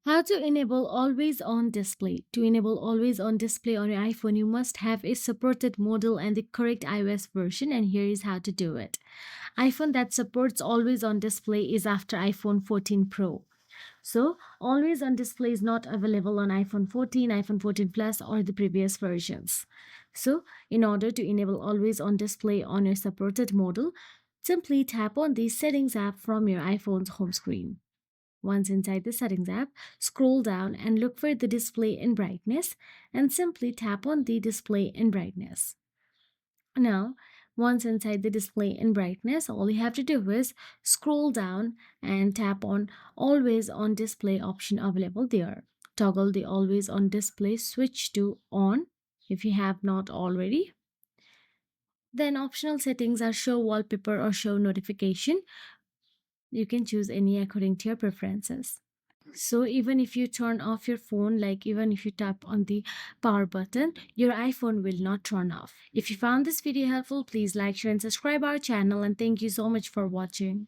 How to enable always on display? To enable always on display on your iPhone, you must have a supported model and the correct iOS version, and here is how to do it. iPhone that supports always on display is after iPhone 14 Pro. So, always on display is not available on iPhone 14, iPhone 14 Plus, or the previous versions. So, in order to enable always on display on your supported model, simply tap on the Settings app from your iPhone's home screen. Once inside the Settings app, scroll down and look for the display and brightness and simply tap on the display and brightness. Now, once inside the display and brightness, all you have to do is scroll down and tap on always on display option available there. Toggle the always on display switch to on if you have not already. Then optional settings are show wallpaper or show notification. You can choose any according to your preferences. So even if you turn off your phone, like even if you tap on the power button, your iPhone will not turn off. If you found this video helpful, please like, share and subscribe our channel, and thank you so much for watching.